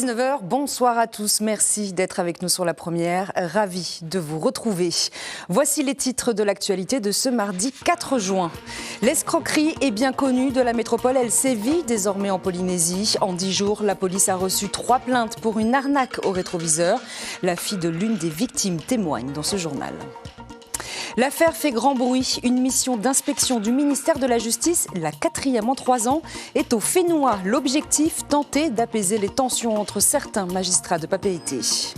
19 h, bonsoir à tous. Merci d'être avec nous sur La Première. Ravi de vous retrouver. Voici les titres de l'actualité de ce mardi 4 juin. L'escroquerie est bien connue de la métropole. Elle sévit désormais en Polynésie. En 10 jours, la police a reçu 3 plaintes pour une arnaque au rétroviseur. La fille de l'une des victimes témoigne dans ce journal. L'affaire fait grand bruit. Une mission d'inspection du ministère de la Justice, la 4e en 3 ans, est au Fénois. L'objectif, tenter d'apaiser les tensions entre certains magistrats de Papeete.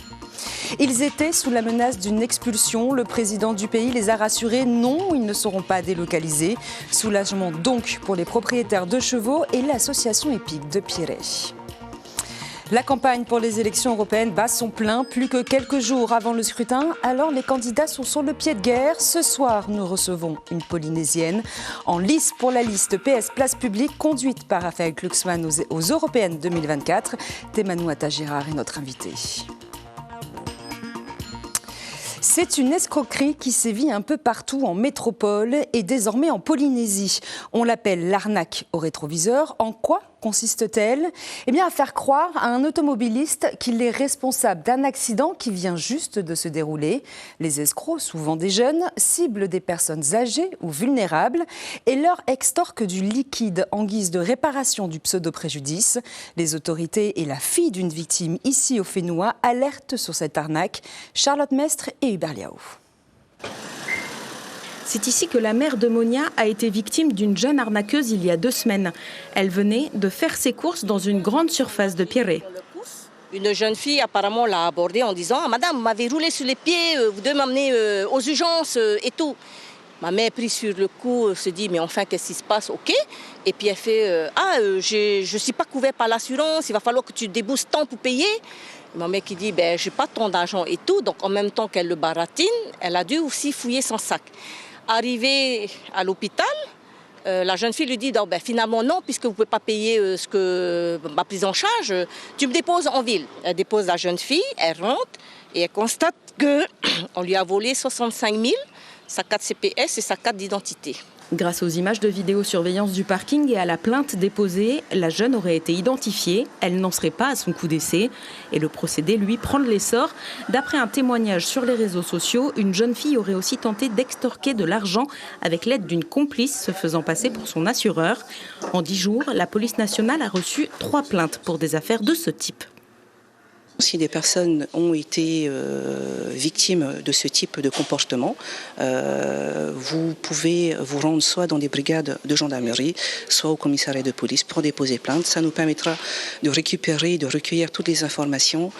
Ils étaient sous la menace d'une expulsion. Le président du pays les a rassurés. Non, ils ne seront pas délocalisés. Soulagement donc pour les propriétaires de chevaux et l'association épique de Pierret. La campagne pour les élections européennes bat son plein, plus que quelques jours avant le scrutin. Alors les candidats sont sur le pied de guerre. Ce soir, nous recevons une Polynésienne en lice pour la liste PS Place Publique, conduite par Raphaël Glucksmann aux Européennes 2024. Thémanoua Girard est notre invitée. C'est une escroquerie qui sévit un peu partout en métropole et désormais en Polynésie. On l'appelle l'arnaque au rétroviseur. En quoi consiste-t-elle ? Eh bien, à faire croire à un automobiliste qu'il est responsable d'un accident qui vient juste de se dérouler. Les escrocs, souvent des jeunes, ciblent des personnes âgées ou vulnérables et leur extorquent du liquide en guise de réparation du pseudo-préjudice. Les autorités et la fille d'une victime ici au Fénois alertent sur cette arnaque. Charlotte Mestre et Hubert Liao. C'est ici que la mère de Monia a été victime d'une jeune arnaqueuse il y a 2 semaines. Elle venait de faire ses courses dans une grande surface de Pierret. Une jeune fille apparemment l'a abordée en disant « Madame, vous m'avez roulé sur les pieds, vous devez m'emmener aux urgences et tout ». Ma mère, prise sur le coup, se dit « Mais enfin, qu'est-ce qui se passe ?» Ok. Et puis elle fait « je ne suis pas couvert par l'assurance, il va falloir que tu débousses tant pour payer ». Ma mère qui dit « Je n'ai pas tant d'argent et tout ». Donc en même temps qu'elle le baratine, elle a dû aussi fouiller son sac. Arrivée à l'hôpital, la jeune fille lui dit finalement non, puisque vous ne pouvez pas payer ma prise en charge, tu me déposes en ville. Elle dépose la jeune fille, elle rentre et elle constate qu'on lui a volé 65 000, sa carte CPS et sa carte d'identité. Grâce aux images de vidéosurveillance du parking et à la plainte déposée, la jeune aurait été identifiée. Elle n'en serait pas à son coup d'essai. Et le procédé, lui, prend de l'essor. D'après un témoignage sur les réseaux sociaux, une jeune fille aurait aussi tenté d'extorquer de l'argent avec l'aide d'une complice se faisant passer pour son assureur. En 10 jours, la police nationale a reçu 3 plaintes pour des affaires de ce type. Si des personnes ont été victimes de ce type de comportement, vous pouvez vous rendre soit dans des brigades de gendarmerie, soit au commissariat de police pour déposer plainte. Ça nous permettra de récupérer, de recueillir toutes les informations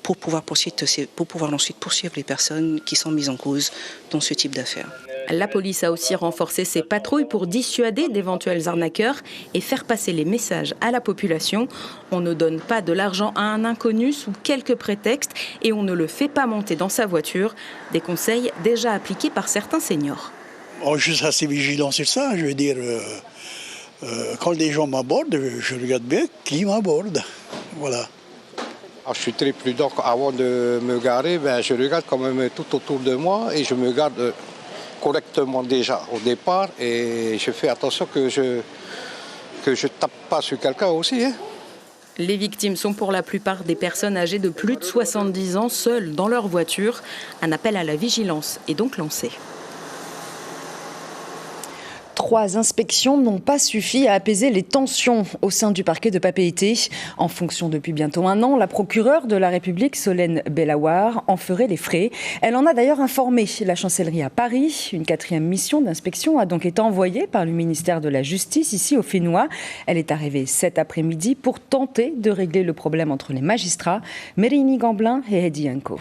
pour pouvoir ensuite poursuivre les personnes qui sont mises en cause dans ce type d'affaires. La police a aussi renforcé ses patrouilles pour dissuader d'éventuels arnaqueurs et faire passer les messages à la population. On ne donne pas de l'argent à un inconnu sous quelque prétexte et on ne le fait pas monter dans sa voiture. Des conseils déjà appliqués par certains seniors. Je suis assez vigilant sur ça. Je veux dire, quand les gens m'abordent, je regarde bien qui m'aborde. Voilà. Je suis très prudent. Avant de me garer, je regarde quand même tout autour de moi et je me garde correctement déjà au départ et je fais attention que je tape pas sur quelqu'un aussi. Les victimes sont pour la plupart des personnes âgées de plus de 70 ans, seules dans leur voiture. Un appel à la vigilance est donc lancé. 3 inspections n'ont pas suffi à apaiser les tensions au sein du parquet de Papeete. En fonction depuis bientôt 1 an, la procureure de la République, Solène Bellawar, en ferait les frais. Elle en a d'ailleurs informé la chancellerie à Paris. Une 4e mission d'inspection a donc été envoyée par le ministère de la Justice ici au Fénois. Elle est arrivée cet après-midi pour tenter de régler le problème entre les magistrats. Mérini Gamblin et Hedi Yanko.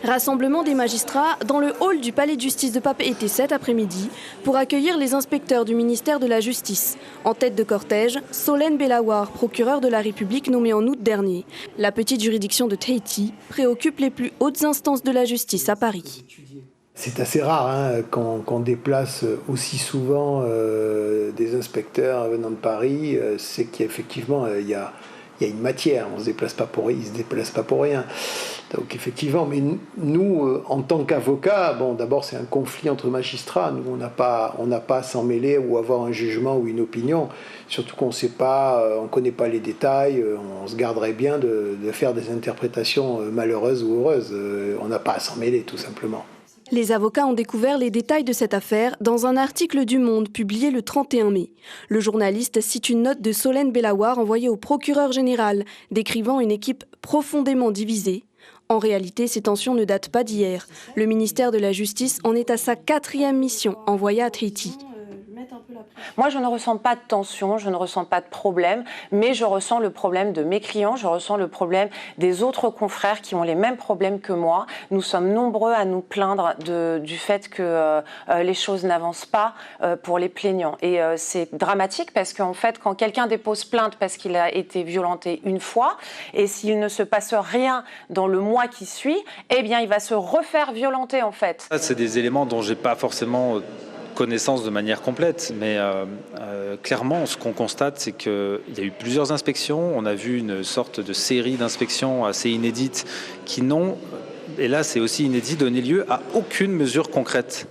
Rassemblement des magistrats dans le hall du palais de justice de Papeete cet après-midi pour accueillir les inspecteurs du ministère de la Justice. En tête de cortège, Solène Bellawar, procureure de la République nommée en août dernier. La petite juridiction de Tahiti préoccupe les plus hautes instances de la justice à Paris. C'est assez rare qu'on déplace aussi souvent des inspecteurs venant de Paris. C'est qu'effectivement, il y a il y a une matière, on se déplace pas pour, ils se déplacent pas pour rien. Donc effectivement, mais nous, en tant qu'avocats, bon, d'abord c'est un conflit entre magistrats. Nous, on n'a pas à s'en mêler ou avoir un jugement ou une opinion. Surtout qu'on sait pas, on connaît pas les détails. On se garderait bien de faire des interprétations malheureuses ou heureuses. On n'a pas à s'en mêler, tout simplement. Les avocats ont découvert les détails de cette affaire dans un article du Monde publié le 31 mai. Le journaliste cite une note de Solène Bellawar envoyée au procureur général, décrivant une équipe profondément divisée. En réalité, ces tensions ne datent pas d'hier. Le ministère de la Justice en est à sa 4e mission envoyée à Tahiti. Moi, je ne ressens pas de tension, je ne ressens pas de problème, mais je ressens le problème de mes clients, je ressens le problème des autres confrères qui ont les mêmes problèmes que moi. Nous sommes nombreux à nous plaindre du fait que les choses n'avancent pas pour les plaignants. Et c'est dramatique parce qu'en fait, quand quelqu'un dépose plainte parce qu'il a été violenté une fois, et s'il ne se passe rien dans le mois qui suit, eh bien, il va se refaire violenter en fait. C'est des éléments dont j'ai pas forcément connaissance de manière complète, mais clairement, ce qu'on constate, c'est qu'il y a eu plusieurs inspections. On a vu une sorte de série d'inspections assez inédites qui n'ont, et là c'est aussi inédit, donné lieu à aucune mesure concrète.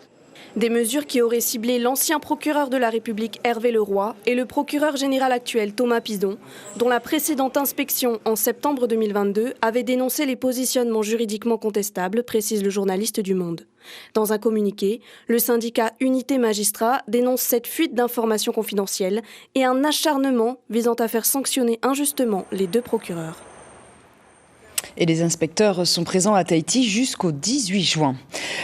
Des mesures qui auraient ciblé l'ancien procureur de la République Hervé Leroy et le procureur général actuel Thomas Pizon, dont la précédente inspection en septembre 2022 avait dénoncé les positionnements juridiquement contestables, précise le journaliste du Monde. Dans un communiqué, le syndicat Unité Magistrat dénonce cette fuite d'informations confidentielles et un acharnement visant à faire sanctionner injustement les 2 procureurs. Et les inspecteurs sont présents à Tahiti jusqu'au 18 juin.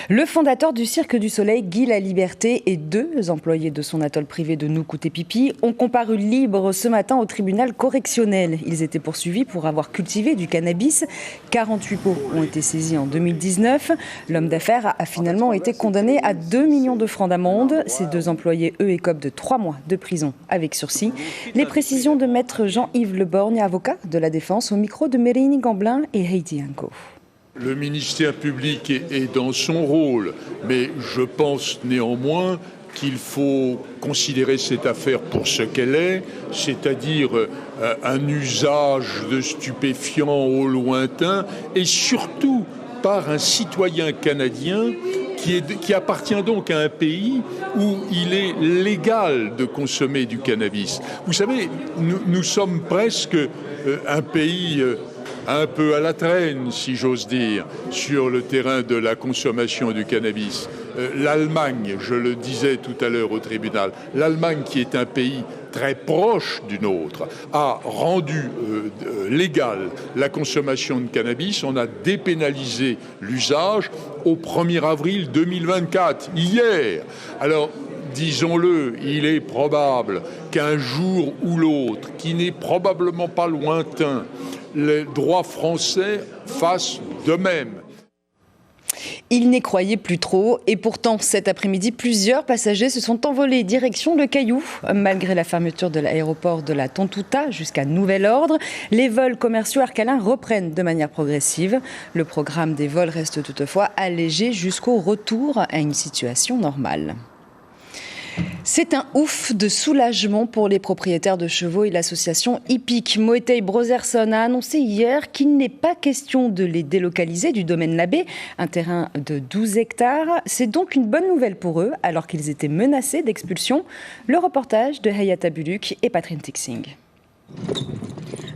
Le fondateur du Cirque du Soleil, Guy Laliberté, et 2 employés de son atoll privé de Nukutepipi ont comparu libres ce matin au tribunal correctionnel. Ils étaient poursuivis pour avoir cultivé du cannabis. 48 pots ont été saisis en 2019. L'homme d'affaires a finalement été condamné à 2 millions de francs d'amende. Ces 2 employés, eux, écopent de 3 mois de prison avec sursis. Les précisions de maître Jean-Yves Leborgne, avocat de la défense, au micro de Mérini Gamblin et Heidi Anko. Le ministère public est dans son rôle, mais je pense néanmoins qu'il faut considérer cette affaire pour ce qu'elle est, c'est-à-dire un usage de stupéfiants au lointain, et surtout par un citoyen canadien qui appartient donc à un pays où il est légal de consommer du cannabis. Vous savez, nous sommes presque un pays un peu à la traîne, si j'ose dire, sur le terrain de la consommation du cannabis. L'Allemagne, je le disais tout à l'heure au tribunal, l'Allemagne, qui est un pays très proche du nôtre, a rendu légale la consommation de cannabis. On a dépénalisé l'usage au 1er avril 2024, hier. Alors, disons-le, il est probable qu'un jour ou l'autre, qui n'est probablement pas lointain, les droits français fassent de même. Il n'y croyait plus trop et pourtant cet après-midi, plusieurs passagers se sont envolés direction le Caillou. Malgré la fermeture de l'aéroport de la Tontouta jusqu'à nouvel ordre, les vols commerciaux Air Calin reprennent de manière progressive. Le programme des vols reste toutefois allégé jusqu'au retour à une situation normale. C'est un ouf de soulagement pour les propriétaires de chevaux et l'association hippique. Moetei Brotherson a annoncé hier qu'il n'est pas question de les délocaliser du domaine Labbé, un terrain de 12 hectares. C'est donc une bonne nouvelle pour eux, alors qu'ils étaient menacés d'expulsion. Le reportage de Hayata Buluk et Patrick Tixing.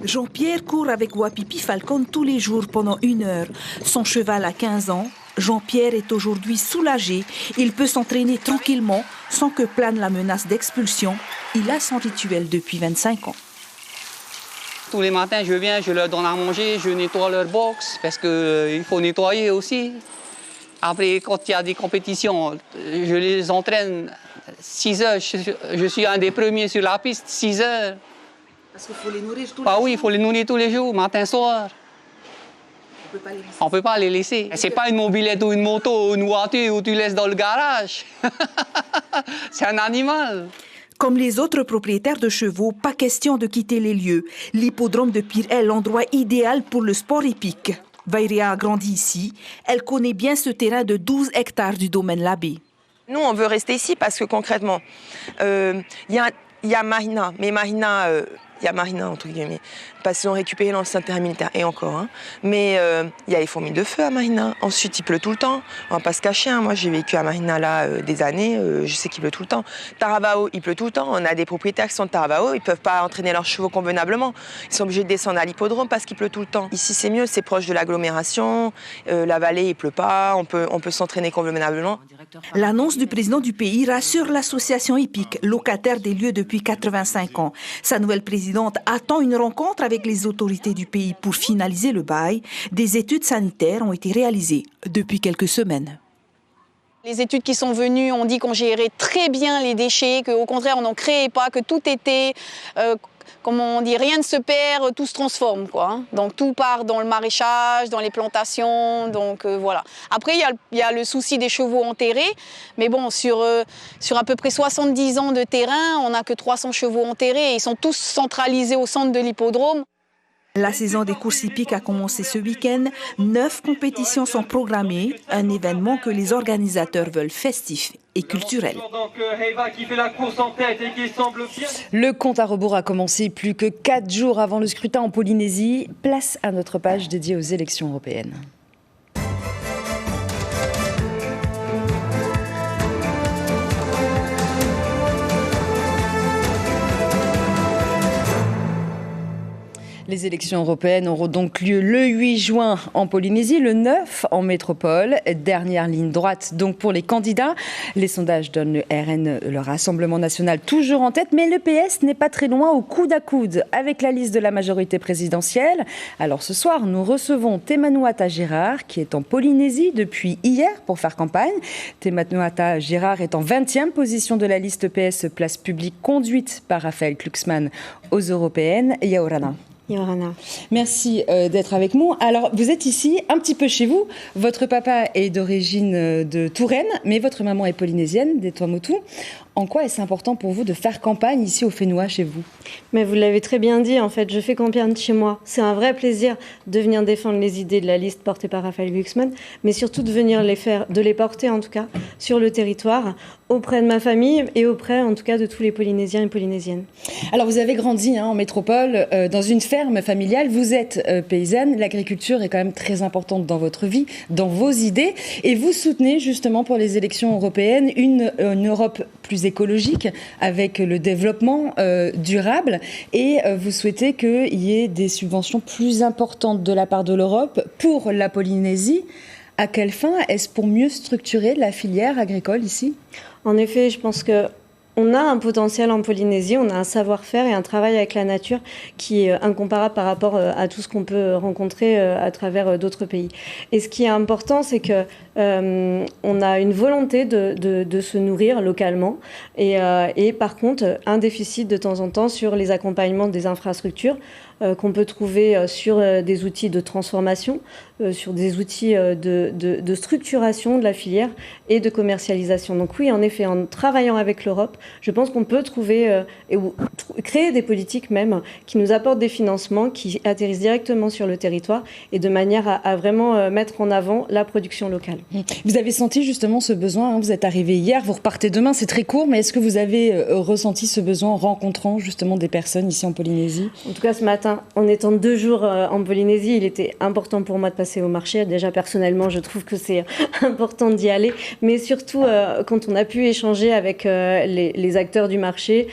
Jean-Pierre court avec Wapipi Falcon tous les jours pendant 1 heure. Son cheval a 15 ans. Jean-Pierre est aujourd'hui soulagé. Il peut s'entraîner tranquillement sans que plane la menace d'expulsion. Il a son rituel depuis 25 ans. Tous les matins, je viens, je leur donne à manger, je nettoie leur box parce qu'il faut nettoyer aussi. Après, quand il y a des compétitions, je les entraîne 6 heures. Je suis un des premiers sur la piste, 6 heures. Parce qu'il faut les nourrir tous les jours. Ah oui, il faut les nourrir tous les jours, matin, soir. On ne peut pas les laisser. C'est pas une mobilette ou une moto ou une voiture où tu laisses dans le garage. C'est un animal. Comme les autres propriétaires de chevaux, pas question de quitter les lieux. L'hippodrome de Pire est l'endroit idéal pour le sport hippique. Vairia a grandi ici. Elle connaît bien ce terrain de 12 hectares du domaine Labbé. Nous, on veut rester ici parce que concrètement, il y a Marina, mais Marina... il y a Marina, entre guillemets. parce qu'ils ont récupéré l'ancien terrain militaire, et encore. Hein. Mais il y a les fourmis de feu à Marina. Ensuite, il pleut tout le temps. On va pas se cacher. Hein. Moi, j'ai vécu à Marina là des années. Je sais qu'il pleut tout le temps. Taravao, il pleut tout le temps. On a des propriétaires qui sont de Taravao. Ils peuvent pas entraîner leurs chevaux convenablement. Ils sont obligés de descendre à l'hippodrome parce qu'il pleut tout le temps. Ici, c'est mieux. C'est proche de l'agglomération. La vallée, il pleut pas. On peut s'entraîner convenablement. L'annonce du président du pays rassure l'association hippique, locataire des lieux depuis 85 ans. Sa nouvelle présidente attend une rencontre avec les autorités du pays pour finaliser le bail. Des études sanitaires ont été réalisées depuis quelques semaines. Les études qui sont venues ont dit qu'on gérait très bien les déchets, qu'au contraire on n'en créait pas, que tout était... Comme on dit, rien ne se perd, tout se transforme, quoi. Donc tout part dans le maraîchage, dans les plantations, donc voilà. Après, il y a le souci des chevaux enterrés, mais bon, sur à peu près 70 ans de terrain, on n'a que 300 chevaux enterrés, et ils sont tous centralisés au centre de l'hippodrome. La saison des courses hippiques a commencé ce week-end. 9 compétitions sont programmées, un événement que les organisateurs veulent festif et culturel. Le compte à rebours a commencé plus que 4 jours avant le scrutin en Polynésie. Place à notre page dédiée aux élections européennes. Les élections européennes auront donc lieu le 8 juin en Polynésie, le 9 en métropole. Dernière ligne droite donc pour les candidats. Les sondages donnent le RN, le Rassemblement national, toujours en tête, mais le PS n'est pas très loin au coude à coude avec la liste de la majorité présidentielle. Alors ce soir, nous recevons Temanuata Gerard qui est en Polynésie depuis hier pour faire campagne. Temanuata Gerard est en 20e position de la liste PS Place Publique conduite par Raphaël Glucksmann aux européennes. Yaorana. Yorana. Merci d'être avec nous. Alors, vous êtes ici, un petit peu chez vous. Votre papa est d'origine de Touraine, mais votre maman est polynésienne, des Tuamotu. En quoi est-ce important pour vous de faire campagne ici au Whenua, chez vous ? Mais vous l'avez très bien dit, en fait, je fais campagne chez moi. C'est un vrai plaisir de venir défendre les idées de la liste portée par Raphaël Glucksmann, mais surtout de venir de les porter, en tout cas, sur le territoire, auprès de ma famille et auprès, en tout cas, de tous les Polynésiens et Polynésiennes. Alors, vous avez grandi en métropole, dans une ferme familiale. Vous êtes paysanne. L'agriculture est quand même très importante dans votre vie, dans vos idées. Et vous soutenez, justement, pour les élections européennes, une Europe plus écologique, avec le développement durable. Et vous souhaitez qu'il y ait des subventions plus importantes de la part de l'Europe pour la Polynésie. À quelle fin ? Est-ce pour mieux structurer la filière agricole ici ? En effet, je pense que on a un potentiel en Polynésie, on a un savoir-faire et un travail avec la nature qui est incomparable par rapport à tout ce qu'on peut rencontrer à travers d'autres pays. Et ce qui est important, c'est que on a une volonté de se nourrir localement et par contre un déficit de temps en temps sur les accompagnements des infrastructures qu'on peut trouver sur des outils de transformation, sur des outils de structuration de la filière et de commercialisation. Donc oui, en effet, en travaillant avec l'Europe, je pense qu'on peut trouver créer des politiques même qui nous apportent des financements, qui atterrissent directement sur le territoire et de manière à vraiment mettre en avant la production locale. Vous avez senti justement ce besoin, hein, vous êtes arrivé hier, vous repartez demain, c'est très court, mais est-ce que vous avez ressenti ce besoin en rencontrant justement des personnes ici en Polynésie ? En tout cas, ce matin, en étant 2 jours en Polynésie, il était important pour moi de passer au marché. Déjà, personnellement, je trouve que c'est important d'y aller, mais surtout quand on a pu échanger avec les acteurs du marché,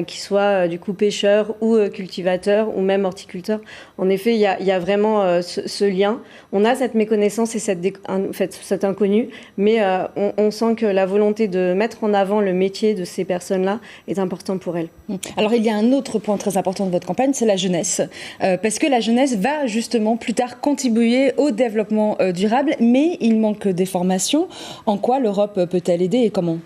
qu'ils soient du coup pêcheurs ou cultivateurs ou même horticulteurs. En effet, il y a vraiment ce lien. On a cette méconnaissance et cet inconnu, mais on sent que la volonté de mettre en avant le métier de ces personnes-là est important pour elles. Alors, il y a un autre point très important de votre campagne, c'est la jeunesse. Parce que la jeunesse va justement plus tard contribuer au développement durable, mais il manque des formations. En quoi l'Europe peut-elle aider et comment ?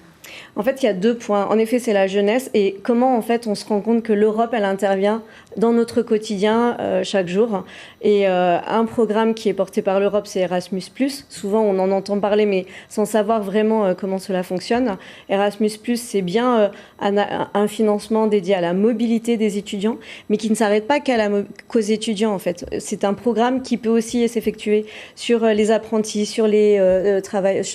En fait, il y a 2 points. En effet, c'est la jeunesse et comment en fait on se rend compte que l'Europe, elle intervient dans notre quotidien chaque jour. Et un programme qui est porté par l'Europe, c'est Erasmus+. Souvent, on en entend parler, mais sans savoir vraiment comment cela fonctionne. Erasmus+, c'est bien un financement dédié à la mobilité des étudiants, mais qui ne s'arrête pas qu'aux étudiants, en fait. C'est un programme qui peut aussi s'effectuer sur les apprentis, sur les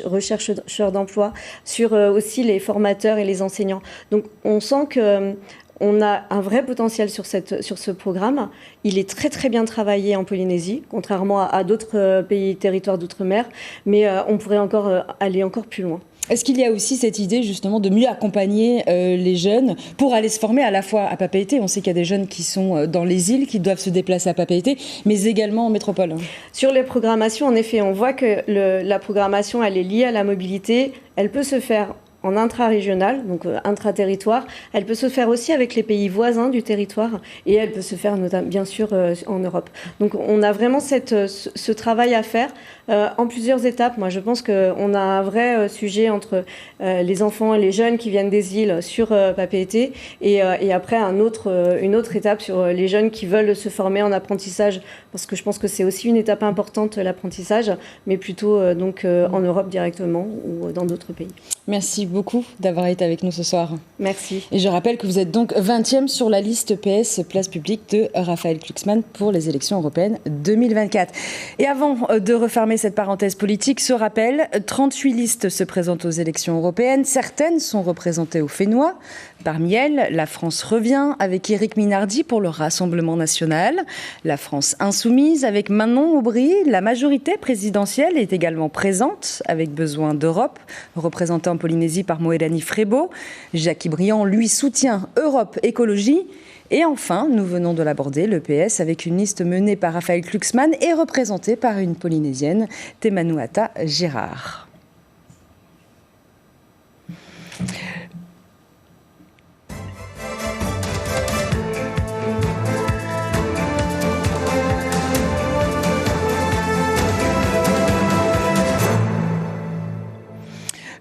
rechercheurs d'emploi, sur aussi les formateurs et les enseignants. Donc, on sent que On a un vrai potentiel sur ce programme. Il est très très bien travaillé en Polynésie, contrairement à d'autres pays, territoires d'outre-mer, mais on pourrait encore aller encore plus loin. Est-ce qu'il y a aussi cette idée justement de mieux accompagner les jeunes pour aller se former à la fois à Papeete? On sait qu'il y a des jeunes qui sont dans les îles, qui doivent se déplacer à Papeete, mais également en métropole. Sur les programmations, en effet, on voit que la programmation, elle est liée à la mobilité. Elle peut se faire en intra-régional, donc intra-territoire. Elle peut se faire aussi avec les pays voisins du territoire et elle peut se faire notamment, bien sûr en Europe. Donc on a vraiment ce travail à faire en plusieurs étapes. Moi je pense qu'on a un vrai sujet entre les enfants et les jeunes qui viennent des îles sur Papeete et après une autre étape sur les jeunes qui veulent se former en apprentissage, parce que je pense que c'est aussi une étape importante, l'apprentissage, mais plutôt en Europe directement ou dans d'autres pays. Merci beaucoup d'avoir été avec nous ce soir. Merci. Et je rappelle que vous êtes donc 20e sur la liste PS Place Publique de Raphaël Glucksmann pour les élections européennes 2024. Et avant de refermer cette parenthèse politique, ce rappel, 38 listes se présentent aux élections européennes. Certaines sont représentées au Fénois. Parmi elles, la France revient avec Éric Minardi pour le Rassemblement national. La France insoumise avec Manon Aubry. La majorité présidentielle est également présente avec Besoin d'Europe, représenté en Polynésie par Moélanie Frébeau. Jackie Briand, lui, soutient Europe Écologie. Et enfin, nous venons de l'aborder, le PS, avec une liste menée par Raphaël Glucksmann et représentée par une Polynésienne, Temanuata Gérard.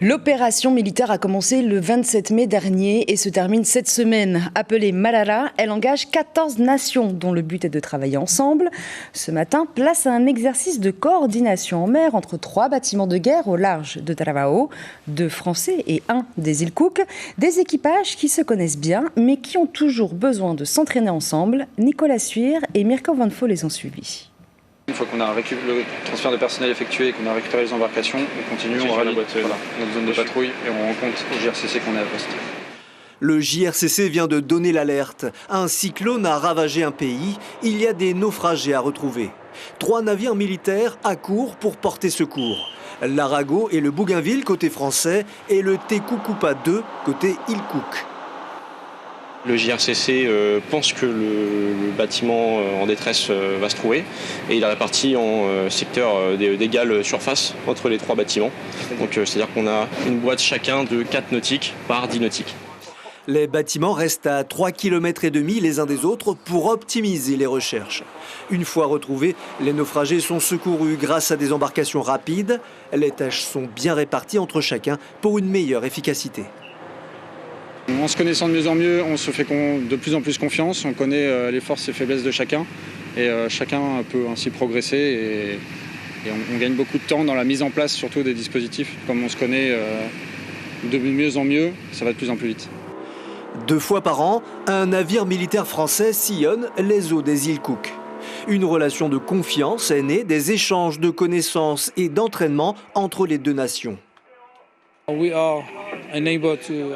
L'opération militaire a commencé le 27 mai dernier et se termine cette semaine. Appelée Marara, elle engage 14 nations dont le but est de travailler ensemble. Ce matin, place à un exercice de coordination en mer entre 3 bâtiments de guerre au large de Taravao, 2 français et 1 des îles Cook. Des équipages qui se connaissent bien mais qui ont toujours besoin de s'entraîner ensemble. Nicolas Suir et Mirko Van Fo les ont suivis. Une fois qu'on a le transfert de personnel effectué et qu'on a récupéré les embarcations, on continue, on rallie notre zone de patrouille et on rencontre au JRCC qu'on est à poste. Le JRCC vient de donner l'alerte. Un cyclone a ravagé un pays. Il y a des naufragés à retrouver. 3 navires militaires accourent pour porter secours. L'Arago et le Bougainville côté français et le Tekukupa 2 côté île Cook. Le JRCC pense que le bâtiment en détresse va se trouver et il est réparti en secteurs d'égale surface entre les 3 bâtiments. Donc c'est-à-dire qu'on a une boîte chacun de 4 nautiques par 10 nautiques. Les bâtiments restent à 3,5 km les uns des autres pour optimiser les recherches. Une fois retrouvés, les naufragés sont secourus grâce à des embarcations rapides. Les tâches sont bien réparties entre chacun pour une meilleure efficacité. En se connaissant de mieux en mieux, on se fait de plus en plus confiance, on connaît les forces et faiblesses de chacun et chacun peut ainsi progresser et on gagne beaucoup de temps dans la mise en place surtout des dispositifs. Comme on se connaît de mieux en mieux, ça va de plus en plus vite. 2 fois par an, un navire militaire français sillonne les eaux des îles Cook. Une relation de confiance est née des échanges de connaissances et d'entraînement entre les 2 nations.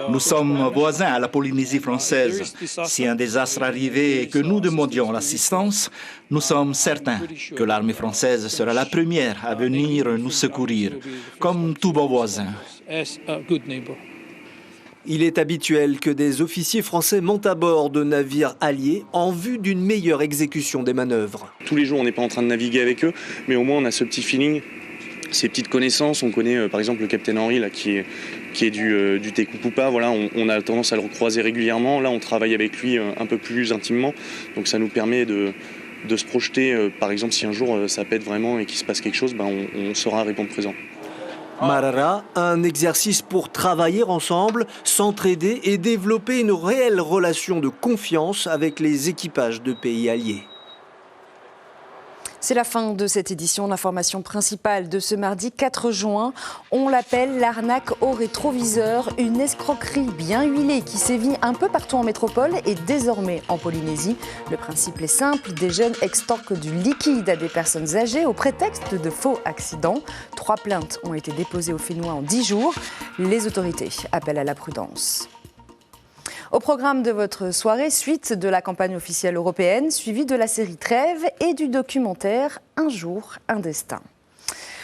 Nous sommes voisins à la Polynésie française. Si un désastre arrivait et que nous demandions l'assistance, nous sommes certains que l'armée française sera la première à venir nous secourir, comme tout bon voisin. Il est habituel que des officiers français montent à bord de navires alliés en vue d'une meilleure exécution des manœuvres. Tous les jours, on n'est pas en train de naviguer avec eux, mais au moins on a ce petit feeling. Ces petites connaissances, on connaît par exemple le capitaine Henry là, qui est du Tekukupa, voilà, on a tendance à le recroiser régulièrement. Là, on travaille avec lui un peu plus intimement, donc ça nous permet de se projeter. Par exemple, si un jour ça pète vraiment et qu'il se passe quelque chose, on saura répondre présent. Marara, un exercice pour travailler ensemble, s'entraider et développer une réelle relation de confiance avec les équipages de pays alliés. C'est la fin de cette édition. L'information principale de ce mardi 4 juin, on l'appelle l'arnaque au rétroviseur, une escroquerie bien huilée qui sévit un peu partout en métropole et désormais en Polynésie. Le principe est simple, des jeunes extorquent du liquide à des personnes âgées au prétexte de faux accidents. 3 plaintes ont été déposées au Fénois en 10 jours. Les autorités appellent à la prudence. Au programme de votre soirée, suite de la campagne officielle européenne, suivie de la série Trêve et du documentaire Un jour, un destin.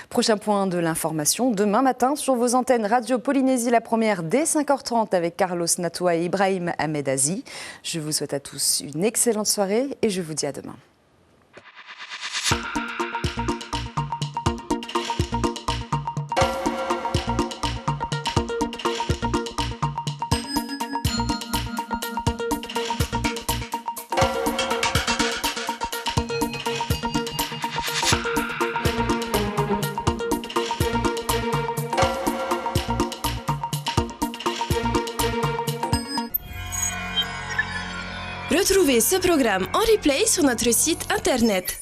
Prochain point de l'information, demain matin sur vos antennes Radio Polynésie, la première dès 5h30 avec Carlos Natoua et Ibrahim Ahmedazi. Je vous souhaite à tous une excellente soirée et je vous dis à demain. Retrouvez ce programme en replay sur notre site internet